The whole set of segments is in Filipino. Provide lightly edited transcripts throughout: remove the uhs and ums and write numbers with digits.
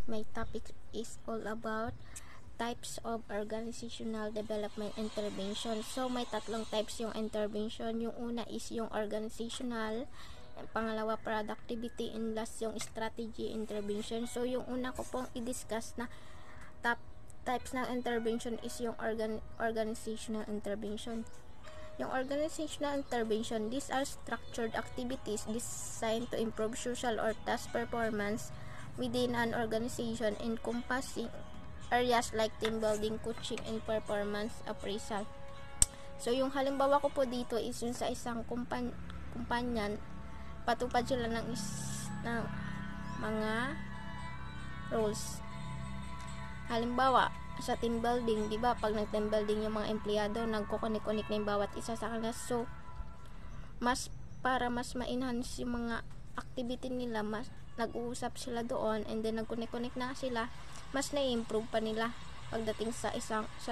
My topic is all about types of organizational development intervention. So, may tatlong types yung intervention. Yung una is yung organizational, pangalawa productivity, and last yung strategy intervention. So, yung una ko pong i-discuss na top types ng intervention is yung organizational intervention. Yung organizational intervention, these are structured activities designed to improve social or task performance within an organization, encompassing areas like team building, coaching, and performance appraisal. So, yung halimbawa ko po dito is yung sa isang kumpanya, patupad sila ng mga roles. Halimbawa, sa team building, di ba, pag nag-team building yung mga empleyado, nagko-connect na yung bawat isa sa kanila. So, para mas ma-enhance yung mga activity nila, mas nag-uusap sila doon, and then nag-connect na sila, mas na-improve pa nila pagdating sa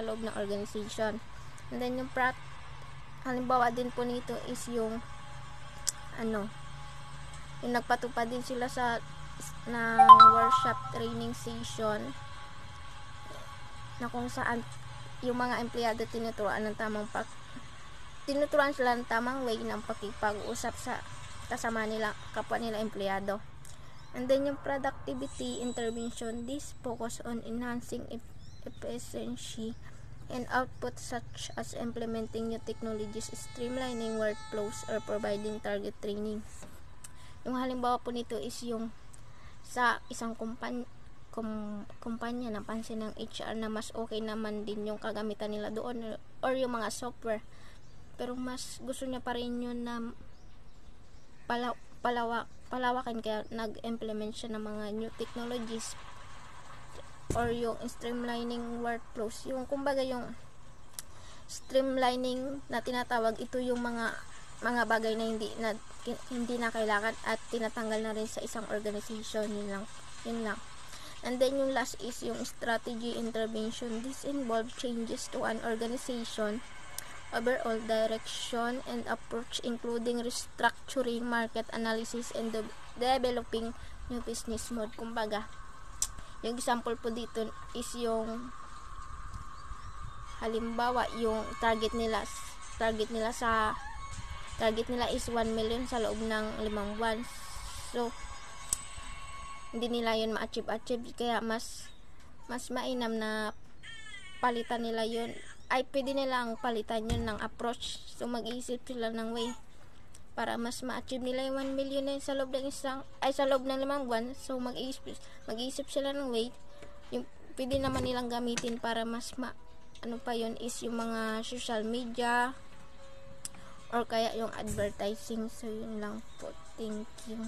loob ng organization. And then yung halimbawa din po nito is yung yung nagpatupad din sila ng workshop training session na kung saan yung mga empleyado tinuturuan sila ng tamang way ng pakipag-usap sa kasama nila, kapwa nila empleyado. And then yung productivity intervention, this focus on enhancing efficiency and output, such as implementing new technologies, streamlining workflows, or providing target training. Yung halimbawa po nito is yung sa isang kumpanya, napansin ng HR na mas okay naman din yung kagamitan nila doon or yung mga software, pero mas gusto niya pa rin yun na palawakan, kaya nag-implement siya ng mga new technologies or yung streamlining workflows. Yung kumbaga yung streamlining na tinatawag, ito yung mga bagay na hindi na kailangan at tinatanggal na rin sa isang organization. Yun lang. And then yung last is yung strategy intervention. This involves changes to an organization overall direction and approach, including restructuring, market analysis, and developing new business mode. Kumbaga, yung example po dito is yung halimbawa yung target nila is 1 million sa loob ng 5 buwan. So, hindi nila yun ma-achieve, kaya mas mainam na palitan nila yun, pwede nilang palitan yun ng approach. So, mag-iisip sila ng way para mas ma-achieve nila yung 1 million na yun sa loob ng sa loob ng 5 buwan. So, mag-iisip sila ng way yung pwede naman nilang gamitin para mas pa yun is yung mga social media or kaya yung advertising. So, yun lang po. Thank you.